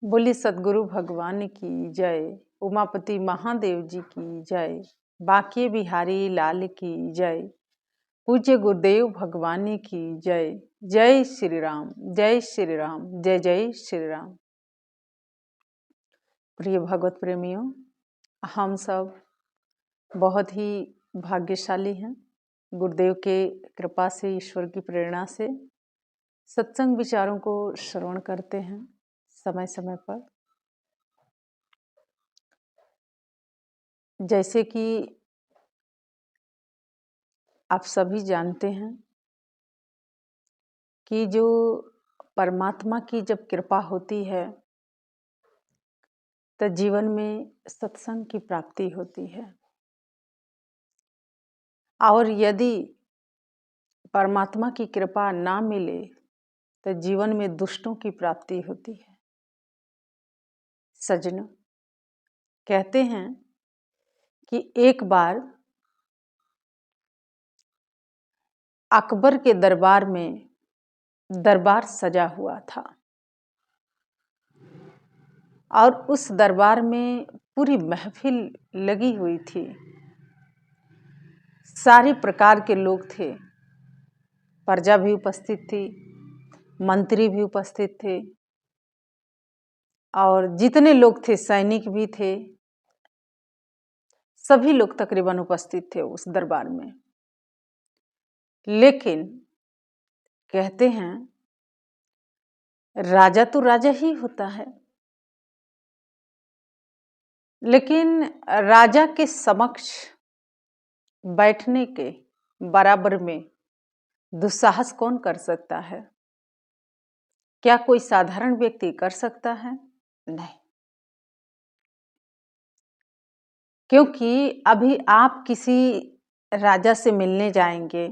बोली सदगुरु भगवान की जय। उमापति महादेव जी की जय। बांके बिहारी लाल की जय। पूज्य गुरुदेव भगवान की जय। जय श्री राम, जय श्री राम, जय जय श्री राम। प्रिय भगवत प्रेमियों, हम सब बहुत ही भाग्यशाली हैं। गुरुदेव के कृपा से, ईश्वर की प्रेरणा से सत्संग विचारों को श्रवण करते हैं समय समय पर। जैसे कि आप सभी जानते हैं कि जो परमात्मा की जब कृपा होती है तो जीवन में सत्संग की प्राप्ति होती है, और यदि परमात्मा की कृपा ना मिले तो जीवन में दुष्टों की प्राप्ति होती है। सज्जनों, कहते हैं कि एक बार अकबर के दरबार में दरबार सजा हुआ था, और उस दरबार में पूरी महफिल लगी हुई थी। सारी प्रकार के लोग थे, प्रजा भी उपस्थित थी, मंत्री भी उपस्थित थे, और जितने लोग थे सैनिक भी थे, सभी लोग तकरीबन उपस्थित थे उस दरबार में। लेकिन कहते हैं राजा तो राजा ही होता है, लेकिन राजा के समक्ष बैठने के बराबर में दुस्साहस कौन कर सकता है? क्या कोई साधारण व्यक्ति कर सकता है? नहीं। क्योंकि अभी आप किसी राजा से मिलने जाएंगे,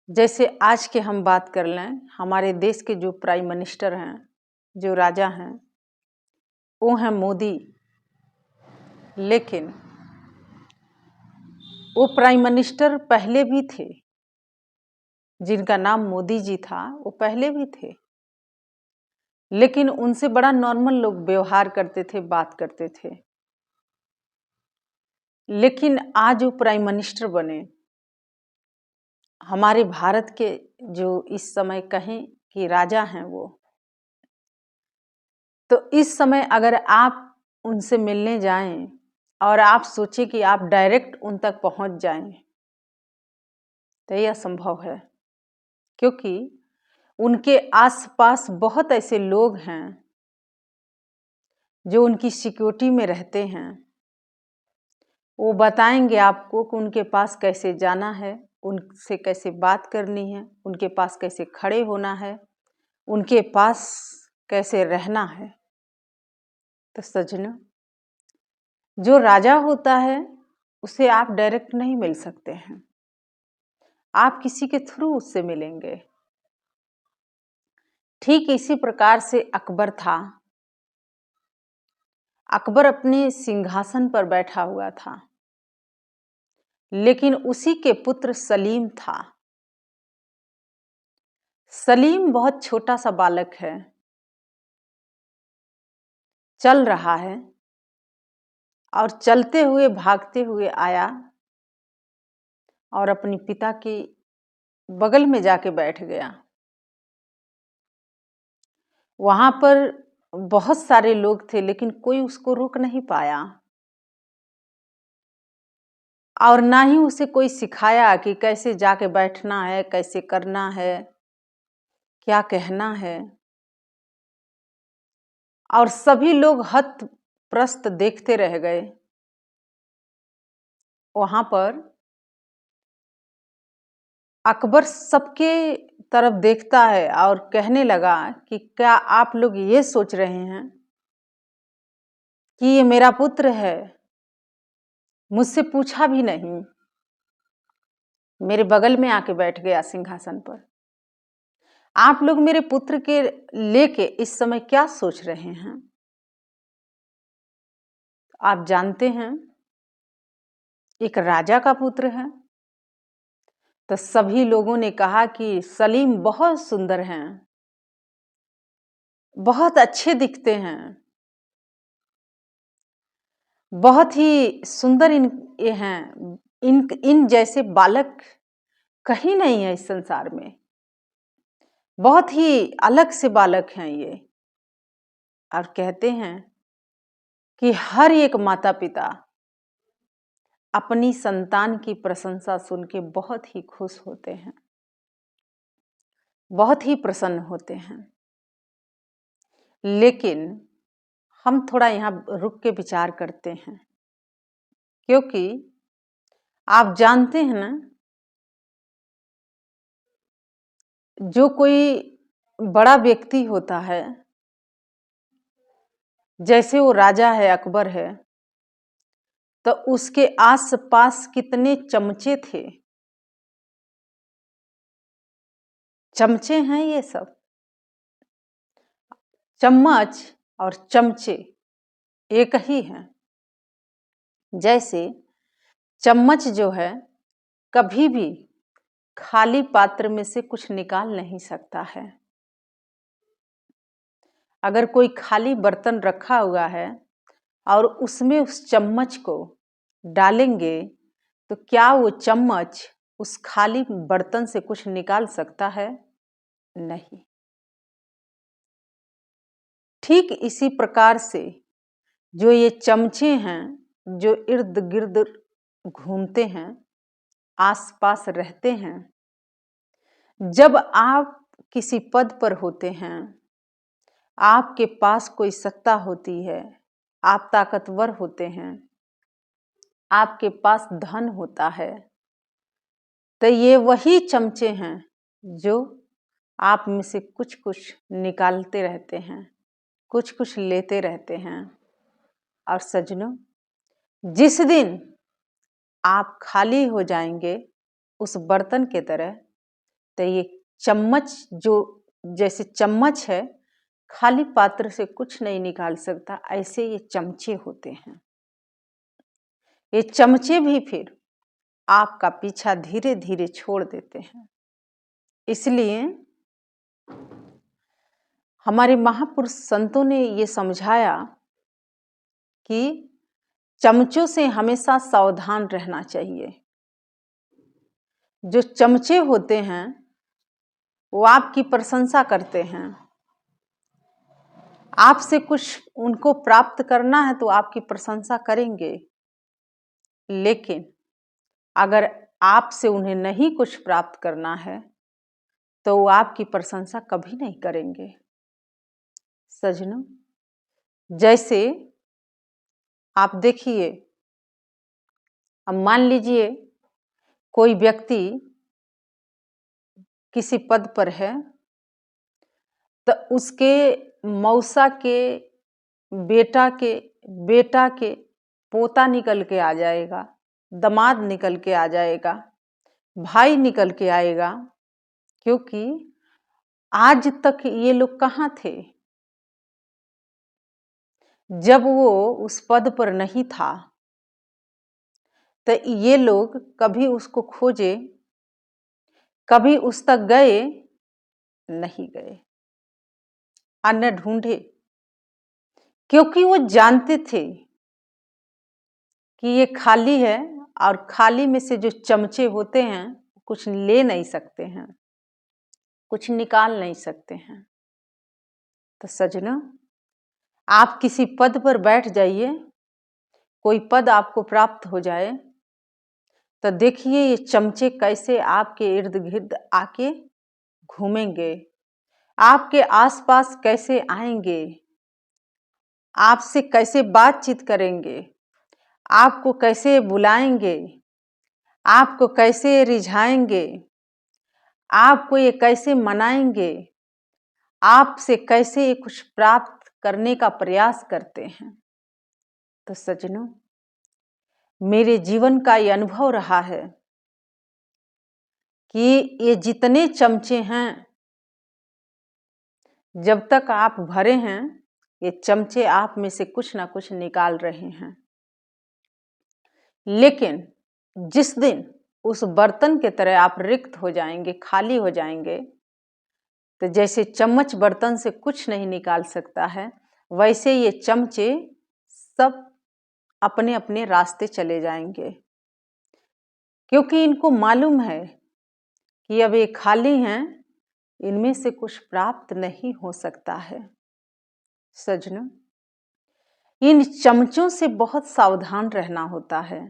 जैसे आज के हम बात कर लें, हमारे देश के जो प्राइम मिनिस्टर हैं, जो राजा हैं, वो हैं मोदी। लेकिन वो प्राइम मिनिस्टर पहले भी थे, जिनका नाम मोदी जी था, वो पहले भी थे, लेकिन उनसे बड़ा नॉर्मल लोग व्यवहार करते थे, बात करते थे। लेकिन आज वो प्राइम मिनिस्टर बने, हमारे भारत के जो इस समय कहें कि राजा हैं वो, तो इस समय अगर आप उनसे मिलने जाएं और आप सोचें कि आप डायरेक्ट उन तक पहुंच जाएं, तो यह असंभव है। क्योंकि उनके आसपास बहुत ऐसे लोग हैं जो उनकी सिक्योरिटी में रहते हैं। वो बताएंगे आपको कि उनके पास कैसे जाना है, उनसे कैसे बात करनी है, उनके पास कैसे खड़े होना है, उनके पास कैसे रहना है। तो सज्जनों, जो राजा होता है उसे आप डायरेक्ट नहीं मिल सकते हैं, आप किसी के थ्रू उससे मिलेंगे। ठीक इसी प्रकार से अकबर था। अकबर अपने सिंहासन पर बैठा हुआ था, लेकिन उसी के पुत्र सलीम था। सलीम बहुत छोटा सा बालक है, चल रहा है, और चलते हुए भागते हुए आया और अपने पिता के बगल में जाके बैठ गया। वहां पर बहुत सारे लोग थे, लेकिन कोई उसको रोक नहीं पाया, और ना ही उसे कोई सिखाया कि कैसे जाके बैठना है, कैसे करना है, क्या कहना है। और सभी लोग हतप्रस्त देखते रह गए। वहां पर अकबर सबके तरफ देखता है और कहने लगा कि क्या आप लोग ये सोच रहे हैं कि ये मेरा पुत्र है? मुझसे पूछा भी नहीं, मेरे बगल में आके बैठ गया सिंहासन पर। आप लोग मेरे पुत्र के लेके इस समय क्या सोच रहे हैं? आप जानते हैं एक राजा का पुत्र है। तो सभी लोगों ने कहा कि सलीम बहुत सुंदर हैं, बहुत अच्छे दिखते हैं, बहुत ही सुंदर ये हैं। इन जैसे बालक कहीं नहीं है इस संसार में। बहुत ही अलग से बालक हैं ये। और कहते हैं कि हर एक माता पिता अपनी संतान की प्रशंसा सुन के बहुत ही खुश होते हैं, बहुत ही प्रसन्न होते हैं। लेकिन हम थोड़ा यहाँ रुक के विचार करते हैं, क्योंकि आप जानते हैं ना, जो कोई बड़ा व्यक्ति होता है, जैसे वो राजा है, अकबर है, तो उसके आस-पास कितने चमचे थे। चमचे हैं ये सब। चम्मच और चमचे एक ही हैं। जैसे चम्मच जो है कभी भी खाली पात्र में से कुछ निकाल नहीं सकता है। अगर कोई खाली बर्तन रखा हुआ है और उसमें उस चम्मच को डालेंगे तो क्या वो चम्मच उस खाली बर्तन से कुछ निकाल सकता है? नहीं। ठीक इसी प्रकार से जो ये चमचे हैं, जो इर्द गिर्द घूमते हैं, आसपास रहते हैं, जब आप किसी पद पर होते हैं, आपके पास कोई सत्ता होती है, आप ताकतवर होते हैं, आपके पास धन होता है, तो ये वही चमचे हैं जो आप में से कुछ कुछ निकालते रहते हैं, कुछ कुछ लेते रहते हैं। और सज्जनों, जिस दिन आप खाली हो जाएंगे उस बर्तन के तरह, तो ये चम्मच जो जैसे चम्मच है खाली पात्र से कुछ नहीं निकाल सकता, ऐसे ये चमचे होते हैं। ये चमचे भी फिर आपका पीछा धीरे धीरे छोड़ देते हैं। इसलिए हमारे महापुरुष संतों ने ये समझाया कि चमचों से हमेशा सावधान रहना चाहिए। जो चमचे होते हैं वो आपकी प्रशंसा करते हैं, आपसे कुछ उनको प्राप्त करना है तो आपकी प्रशंसा करेंगे, लेकिन अगर आपसे उन्हें नहीं कुछ प्राप्त करना है तो वो आपकी प्रशंसा कभी नहीं करेंगे। सज्जनों, जैसे आप देखिए, अब मान लीजिए कोई व्यक्ति किसी पद पर है, तो उसके मौसा के बेटा के पोता निकल के आ जाएगा, दामाद निकल के आ जाएगा, भाई निकल के आएगा, क्योंकि आज तक ये लोग कहाँ थे? जब वो उस पद पर नहीं था तो ये लोग कभी उसको खोजे, कभी उस तक गए नहीं गए, अन्य ढूंढे, क्योंकि वो जानते थे कि ये खाली है और खाली में से जो चमचे होते हैं कुछ ले नहीं सकते हैं, कुछ निकाल नहीं सकते हैं। तो सज्जनों, आप किसी पद पर बैठ जाइए, कोई पद आपको प्राप्त हो जाए, तो देखिए ये चमचे कैसे आपके इर्द गिर्द आके घूमेंगे, आपके आसपास कैसे आएंगे, आपसे कैसे बातचीत करेंगे, आपको कैसे बुलाएंगे, आपको कैसे रिझाएंगे, आपको ये कैसे मनाएंगे, आपसे कैसे ये कुछ प्राप्त करने का प्रयास करते हैं। तो सज्जनों, मेरे जीवन का ये अनुभव रहा है कि ये जितने चमचे हैं, जब तक आप भरे हैं, ये चमचे आप में से कुछ ना कुछ निकाल रहे हैं। लेकिन जिस दिन उस बर्तन के तरह आप रिक्त हो जाएंगे, खाली हो जाएंगे, तो जैसे चम्मच बर्तन से कुछ नहीं निकाल सकता है, वैसे ये चमचे सब अपने अपने रास्ते चले जाएंगे, क्योंकि इनको मालूम है कि अब ये खाली हैं, इनमें से कुछ प्राप्त नहीं हो सकता है। सज्जनों, इन चमचों से बहुत सावधान रहना होता है,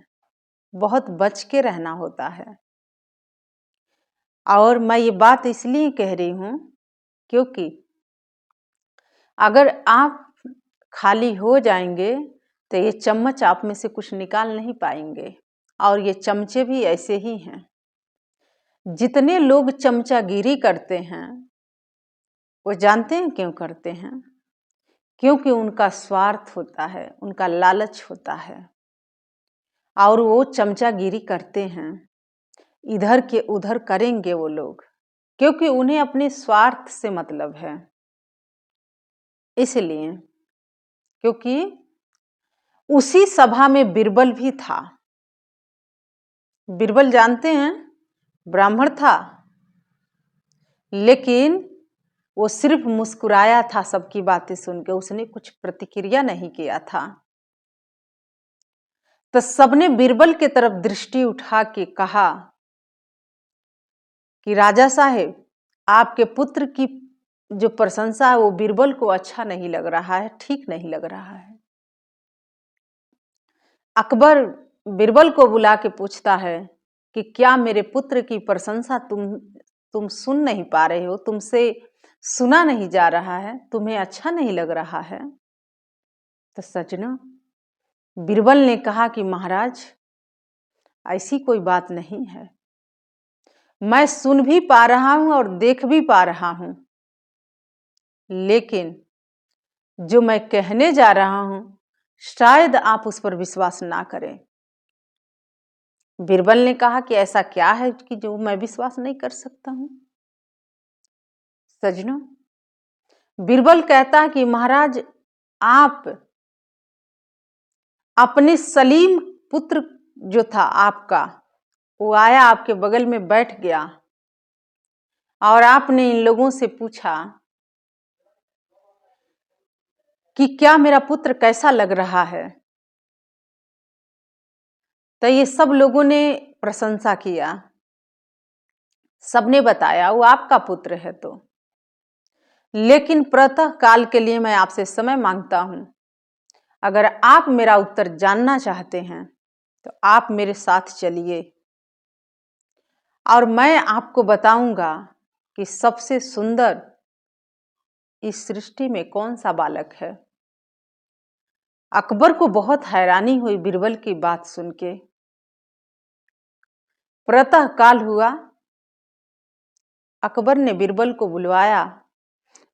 बहुत बच के रहना होता है। और मैं ये बात इसलिए कह रही हूँ क्योंकि अगर आप खाली हो जाएंगे तो ये चम्मच आप में से कुछ निकाल नहीं पाएंगे। और ये चमचे भी ऐसे ही हैं। जितने लोग चमचागिरी करते हैं वो जानते हैं क्यों करते हैं? क्योंकि उनका स्वार्थ होता है, उनका लालच होता है, और वो चमचागिरी करते हैं। इधर के उधर करेंगे वो लोग, क्योंकि उन्हें अपने स्वार्थ से मतलब है। इसलिए, क्योंकि उसी सभा में बीरबल भी था। बीरबल जानते हैं, ब्राह्मण था, लेकिन वो सिर्फ मुस्कुराया था सबकी बातें सुनकर, उसने कुछ प्रतिक्रिया नहीं किया था। तो सबने बीरबल की तरफ दृष्टि उठा के कहा कि राजा साहेब, आपके पुत्र की जो प्रशंसा है वो बीरबल को अच्छा नहीं लग रहा है, ठीक नहीं लग रहा है। अकबर बीरबल को बुला के पूछता है कि क्या मेरे पुत्र की प्रशंसा तुम सुन नहीं पा रहे हो? तुमसे सुना नहीं जा रहा है? तुम्हें अच्छा नहीं लग रहा है? तो सज्जनों, बीरबल ने कहा कि महाराज, ऐसी कोई बात नहीं है। मैं सुन भी पा रहा हूं और देख भी पा रहा हूं, लेकिन जो मैं कहने जा रहा हूं शायद आप उस पर विश्वास ना करें। बीरबल ने कहा कि ऐसा क्या है कि जो मैं विश्वास नहीं कर सकता हूं? सज्जनों, बीरबल कहता कि महाराज, आप अपने सलीम पुत्र जो था आपका, वो आया आपके बगल में बैठ गया और आपने इन लोगों से पूछा कि क्या मेरा पुत्र कैसा लग रहा है? तो ये सब लोगों ने प्रशंसा किया, सबने बताया वो आपका पुत्र है। तो लेकिन प्रातः काल के लिए मैं आपसे समय मांगता हूं। अगर आप मेरा उत्तर जानना चाहते हैं तो आप मेरे साथ चलिए और मैं आपको बताऊंगा कि सबसे सुंदर इस सृष्टि में कौन सा बालक है। अकबर को बहुत हैरानी हुई बीरबल की बात सुन के। प्रातः काल हुआ, अकबर ने बीरबल को बुलवाया।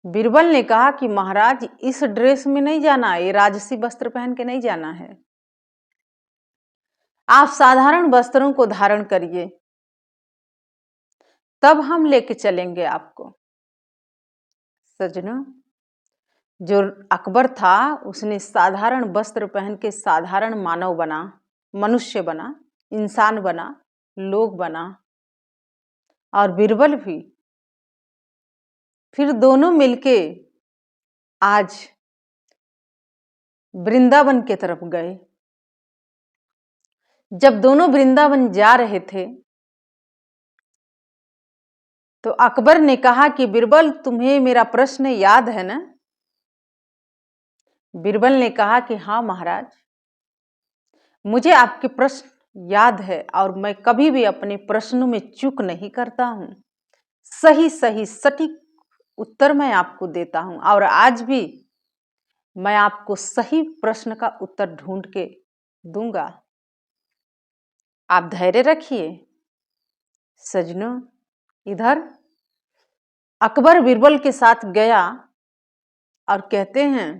बीरबल ने कहा कि महाराज, इस ड्रेस में नहीं जाना, ये राजसी वस्त्र पहन के नहीं जाना है, आप साधारण वस्त्रों को धारण करिए, तब हम लेके चलेंगे आपको। सज्जनों, जो अकबर था उसने साधारण वस्त्र पहन के साधारण मानव बना, मनुष्य बना, इंसान बना, लोग बना। और बीरबल भी, फिर दोनों मिलके आज वृंदावन के तरफ गए। जब दोनों वृंदावन जा रहे थे तो अकबर ने कहा कि बीरबल, तुम्हें मेरा प्रश्न याद है ना? बीरबल ने कहा कि हाँ महाराज, मुझे आपके प्रश्न याद है और मैं कभी भी अपने प्रश्नों में चूक नहीं करता हूं। सही सही सटीक उत्तर मैं आपको देता हूं और आज भी मैं आपको सही प्रश्न का उत्तर ढूंढ के दूंगा। आप धैर्य रखिए। सज्जनों, इधर अकबर बीरबल के साथ गया और कहते हैं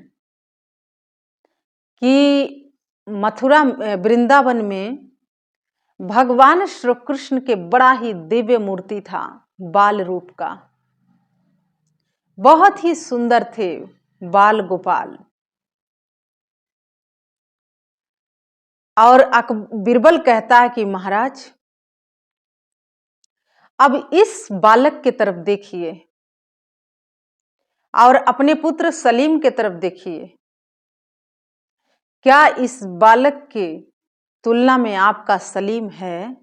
कि मथुरा वृंदावन में भगवान श्री कृष्ण के बड़ा ही दिव्य मूर्ति था, बाल रूप का, बहुत ही सुंदर थे बाल गोपाल। और बीरबल कहता है कि महाराज, अब इस बालक की तरफ देखिए, और अपने पुत्र सलीम के तरफ देखिए। क्या इस बालक के तुलना में आपका सलीम है?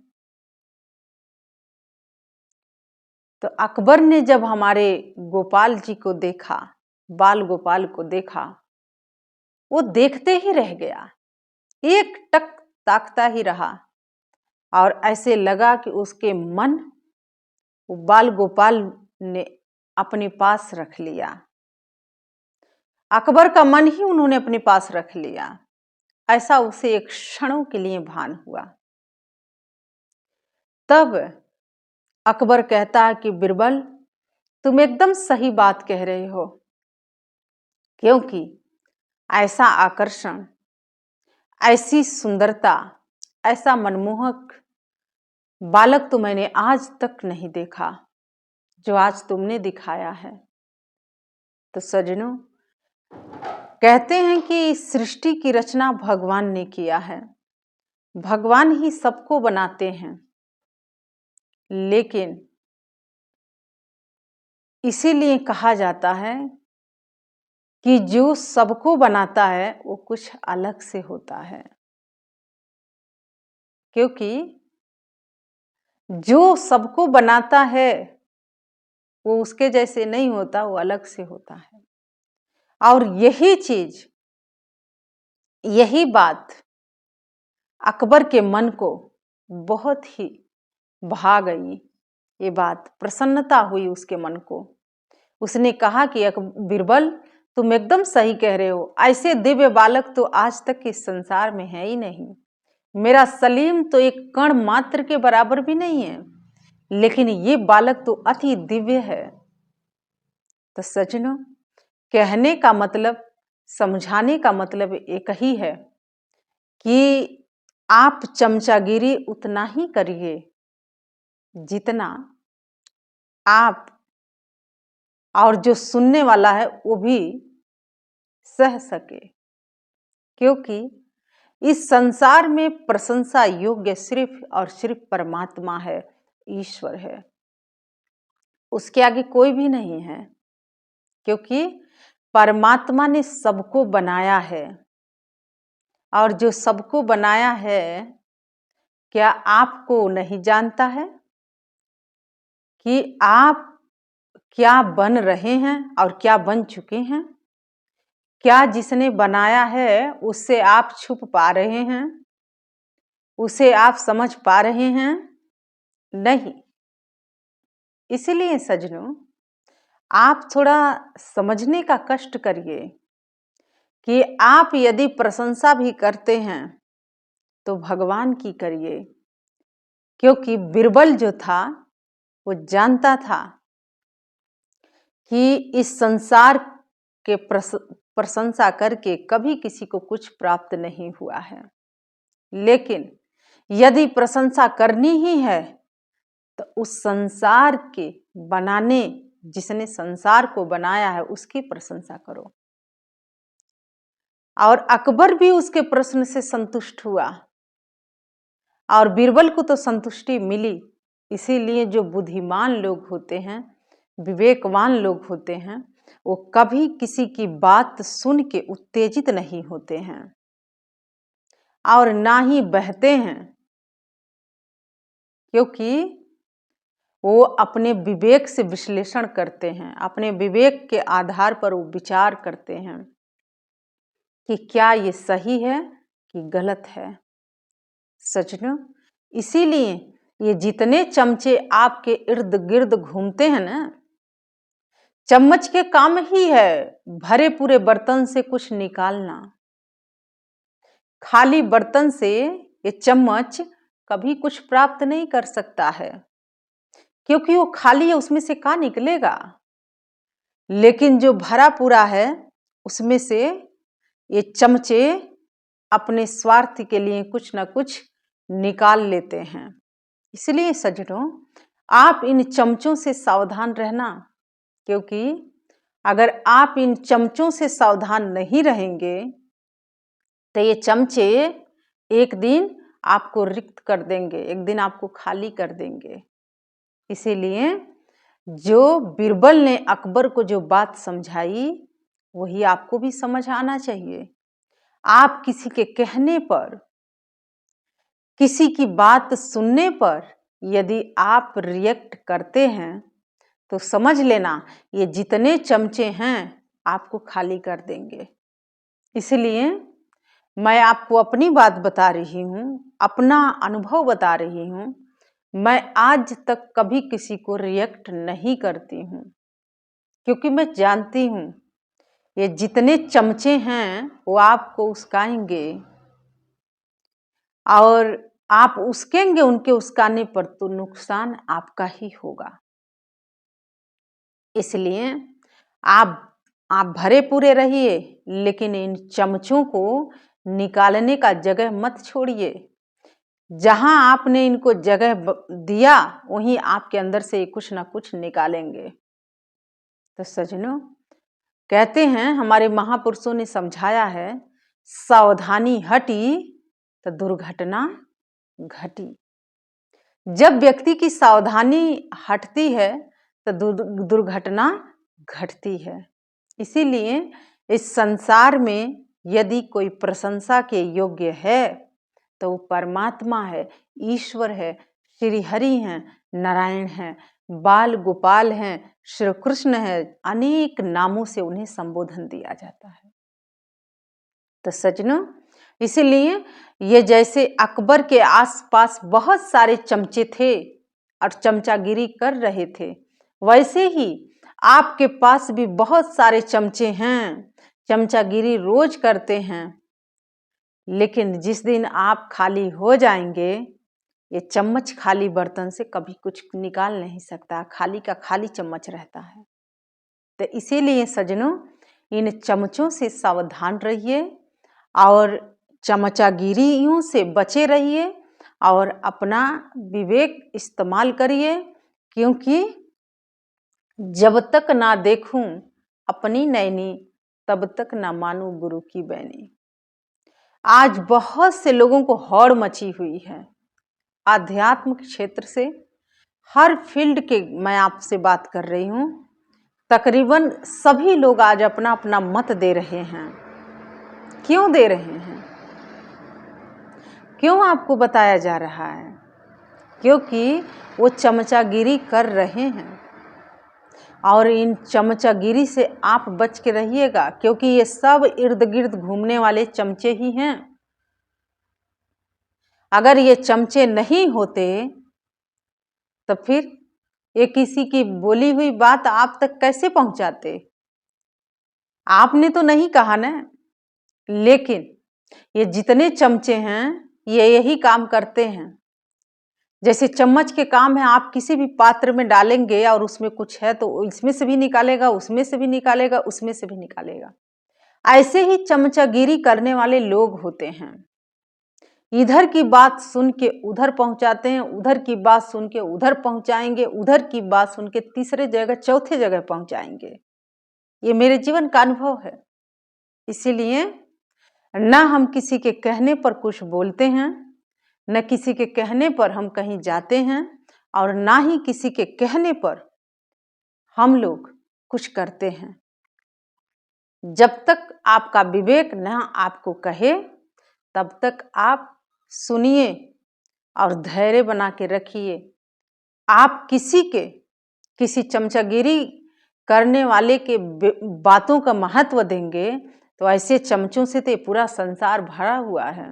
तो अकबर ने जब हमारे गोपाल जी को देखा, बाल गोपाल को देखा, वो देखते ही रह गया, एक टक ताकता ही रहा और ऐसे लगा कि उसके मन बाल गोपाल ने अपने पास रख लिया। अकबर का मन ही उन्होंने अपने पास रख लिया, ऐसा उसे एक क्षणों के लिए भान हुआ। तब अकबर कहता है कि बिरबल, तुम एकदम सही बात कह रहे हो, क्योंकि ऐसा आकर्षण, ऐसी सुंदरता, ऐसा मनमोहक बालक तो मैंने आज तक नहीं देखा जो आज तुमने दिखाया है। तो सज्जनों, कहते हैं कि सृष्टि की रचना भगवान ने किया है, भगवान ही सबको बनाते हैं, लेकिन इसीलिए कहा जाता है कि जो सबको बनाता है वो कुछ अलग से होता है, क्योंकि जो सबको बनाता है वो उसके जैसे नहीं होता, वो अलग से होता है। और यही चीज, यही बात अकबर के मन को बहुत ही भा गई। ये बात प्रसन्नता हुई उसके मन को। उसने कहा कि बिरबल, तुम एकदम सही कह रहे हो, ऐसे दिव्य बालक तो आज तक इस संसार में है ही नहीं। मेरा सलीम तो एक कण मात्र के बराबर भी नहीं है, लेकिन ये बालक तो अति दिव्य है। तो सज्जनों, कहने का मतलब, समझाने का मतलब एक ही है कि आप चमचागिरी उतना ही करिए जितना आप और जो सुनने वाला है वो भी सह सके, क्योंकि इस संसार में प्रशंसा योग्य सिर्फ और सिर्फ परमात्मा है, ईश्वर है, उसके आगे कोई भी नहीं है। क्योंकि परमात्मा ने सबको बनाया है, और जो सबको बनाया है, क्या आपको नहीं जानता है कि आप क्या बन रहे हैं और क्या बन चुके हैं? क्या जिसने बनाया है उससे आप छुप पा रहे हैं, उसे आप समझ पा रहे हैं? नहीं। इसलिए सज्जनों, आप थोड़ा समझने का कष्ट करिए कि आप यदि प्रशंसा भी करते हैं तो भगवान की करिए, क्योंकि बिरबल जो था वो जानता था कि इस संसार के प्रशंसा करके कभी किसी को कुछ प्राप्त नहीं हुआ है, लेकिन यदि प्रशंसा करनी ही है तो उस संसार के बनाने, जिसने संसार को बनाया है, उसकी प्रशंसा करो। और अकबर भी उसके प्रश्न से संतुष्ट हुआ और बीरबल को तो संतुष्टि मिली। इसीलिए जो बुद्धिमान लोग होते हैं, विवेकवान लोग होते हैं, वो कभी किसी की बात सुन के उत्तेजित नहीं होते हैं और ना ही बहते हैं, क्योंकि वो अपने विवेक से विश्लेषण करते हैं, अपने विवेक के आधार पर वो विचार करते हैं कि क्या ये सही है कि गलत है। सज्जनों, इसीलिए ये जितने चमचे आपके इर्द गिर्द घूमते हैं ना, चम्मच के काम ही है भरे पूरे बर्तन से कुछ निकालना। खाली बर्तन से ये चम्मच कभी कुछ प्राप्त नहीं कर सकता है, क्योंकि वो खाली है, उसमें से क्या निकलेगा। लेकिन जो भरा पूरा है, उसमें से ये चमचे अपने स्वार्थ के लिए कुछ ना कुछ निकाल लेते हैं। इसलिए सज्जनों, आप इन चमचों से सावधान रहना, क्योंकि अगर आप इन चमचों से सावधान नहीं रहेंगे तो ये चमचे एक दिन आपको रिक्त कर देंगे, एक दिन आपको खाली कर देंगे। इसीलिए जो बीरबल ने अकबर को जो बात समझाई वही आपको भी समझ आना चाहिए। आप किसी के कहने पर, किसी की बात सुनने पर यदि आप रिएक्ट करते हैं तो समझ लेना ये जितने चमचे हैं आपको खाली कर देंगे। इसलिए मैं आपको अपनी बात बता रही हूँ, अपना अनुभव बता रही हूँ। मैं आज तक कभी किसी को रिएक्ट नहीं करती हूँ, क्योंकि मैं जानती हूँ ये जितने चमचे हैं वो आपको उस्काएंगे और आप उस्केंगे उनके उस्काने पर तो नुकसान आपका ही होगा। इसलिए आप भरे पूरे रहिए, लेकिन इन चमचों को निकालने का जगह मत छोड़िए। जहां आपने इनको जगह दिया वहीं आपके अंदर से कुछ ना कुछ निकालेंगे। तो सज्जनों, कहते हैं हमारे महापुरुषों ने समझाया है, सावधानी हटी तो दुर्घटना घटी। जब व्यक्ति की सावधानी हटती है तो दुर्घटना घटती है। इसीलिए इस संसार में यदि कोई प्रशंसा के योग्य है तो वो परमात्मा है, ईश्वर है, श्री हरि हैं, नारायण हैं, बाल गोपाल हैं, श्री कृष्ण है, अनेक नामों से उन्हें संबोधन दिया जाता है। तो सज्जनों, इसीलिए ये जैसे अकबर के आसपास बहुत सारे चमचे थे और चमचागिरी कर रहे थे, वैसे ही आपके पास भी बहुत सारे चमचे हैं, चमचागिरी रोज करते हैं। लेकिन जिस दिन आप खाली हो जाएंगे, ये चम्मच खाली बर्तन से कभी कुछ निकाल नहीं सकता, खाली का खाली चम्मच रहता है। तो इसीलिए सज्जनों, इन चमचों से सावधान रहिए और चमचागिरियों से बचे रहिए और अपना विवेक इस्तेमाल करिए, क्योंकि जब तक ना देखूं अपनी नैनी तब तक ना मानूं गुरु की बैनी। आज बहुत से लोगों को हौड़ मची हुई है आध्यात्म क्षेत्र से, हर फील्ड के मैं आपसे बात कर रही हूँ। तकरीबन सभी लोग आज अपना अपना मत दे रहे हैं। क्यों दे रहे हैं? क्यों आपको बताया जा रहा है? क्योंकि वो चमचागिरी कर रहे हैं और इन चमचागिरी से आप बच के रहिएगा, क्योंकि ये सब इर्द गिर्द घूमने वाले चमचे ही हैं। अगर ये चमचे नहीं होते तो फिर ये किसी की बोली हुई बात आप तक कैसे पहुंचाते? आपने तो नहीं कहा ना, लेकिन ये जितने चमचे हैं ये यही काम करते हैं। जैसे चम्मच के काम है, आप किसी भी पात्र में डालेंगे और उसमें कुछ है तो इसमें से भी निकालेगा, उसमें से भी निकालेगा, उसमें से भी निकालेगा। ऐसे ही चमचागिरी करने वाले लोग होते हैं। इधर की बात सुन के उधर पहुंचाते हैं, उधर की बात सुन के उधर पहुंचाएंगे, उधर की बात सुन के तीसरे जगह चौथे जगह पहुंचाएंगे। ये मेरे जीवन का अनुभव है। इसीलिए ना हम किसी के कहने पर कुछ बोलते हैं, न किसी के कहने पर हम कहीं जाते हैं, और ना ही किसी के कहने पर हम लोग कुछ करते हैं। जब तक आपका विवेक न आपको कहे तब तक आप सुनिए और धैर्य बना के रखिए। आप किसी चमचागिरी करने वाले के बातों का महत्व देंगे तो ऐसे चमचों से तो पूरा संसार भरा हुआ है।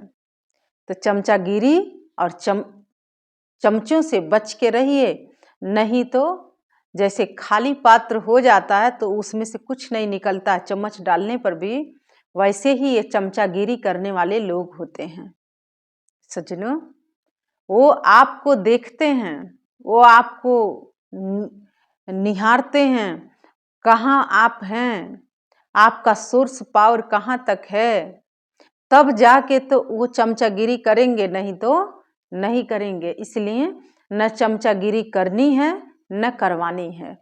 तो चमचागिरी और चमचों से बच के रहिए, नहीं तो जैसे खाली पात्र हो जाता है तो उसमें से कुछ नहीं निकलता चम्मच डालने पर भी, वैसे ही ये चमचागिरी करने वाले लोग होते हैं। सज्जनों, वो आपको देखते हैं, वो आपको निहारते हैं, कहाँ आप हैं, आपका सोर्स पावर कहाँ तक है, तब जाके तो वो चमचागिरी करेंगे, नहीं तो नहीं करेंगे। इसलिए न चमचागिरी करनी है न करवानी है,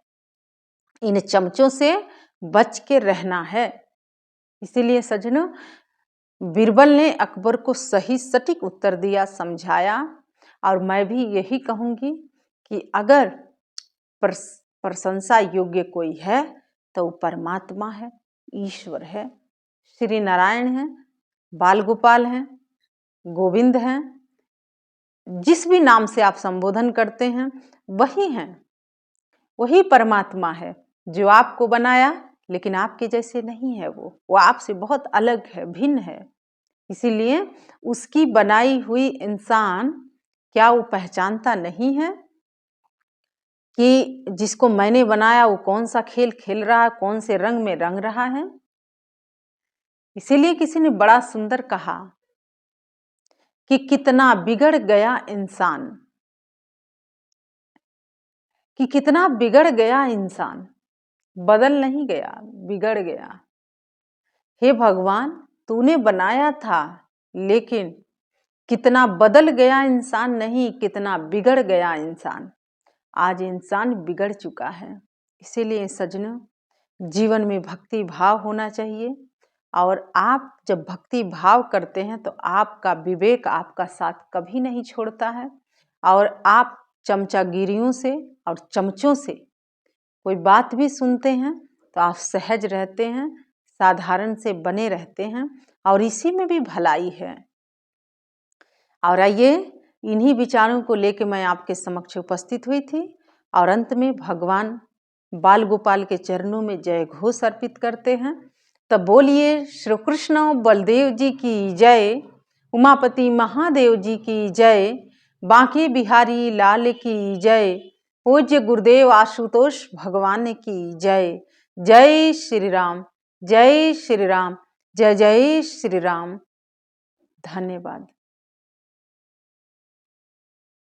इन चमचों से बच के रहना है। इसीलिए सज्जनों, बीरबल ने अकबर को सही सटीक उत्तर दिया, समझाया। और मैं भी यही कहूँगी कि अगर प्रशंसा योग्य कोई है तो वो परमात्मा है, ईश्वर है, श्री नारायण हैं, बाल गोपाल हैं, गोविंद हैं, जिस भी नाम से आप संबोधन करते हैं वही हैं, वही परमात्मा है जो आपको बनाया, लेकिन आपके जैसे नहीं है। वो आपसे बहुत अलग है, भिन्न है। इसीलिए उसकी बनाई हुई इंसान क्या वो पहचानता नहीं है कि जिसको मैंने बनाया वो कौन सा खेल खेल रहा है, कौन से रंग में रंग रहा है। इसीलिए किसी ने बड़ा सुंदर कहा कि कितना बिगड़ गया इंसान, कि कितना बिगड़ गया इंसान, बदल नहीं गया, बिगड़ गया। हे भगवान, तूने बनाया था, लेकिन कितना बदल गया इंसान नहीं, कितना बिगड़ गया इंसान। आज इंसान बिगड़ चुका है। इसीलिए सज्जनों, जीवन में भक्ति भाव होना चाहिए, और आप जब भक्ति भाव करते हैं तो आपका विवेक आपका साथ कभी नहीं छोड़ता है, और आप चमचागिरियों से और चमचों से कोई बात भी सुनते हैं तो आप सहज रहते हैं, साधारण से बने रहते हैं, और इसी में भी भलाई है। और आइए, इन्हीं विचारों को लेकर मैं आपके समक्ष उपस्थित हुई थी, और अंत में भगवान बाल गोपाल के चरणों में जय घोष अर्पित करते हैं। तब बोलिए श्री कृष्ण बलदेव जी की जय, उमापति महादेव जी की जय, बांके बिहारी लाल की जय, पूज्य गुरुदेव आशुतोष भगवान की जय। जय श्री राम, जय श्री राम, जय जय श्री राम। धन्यवाद।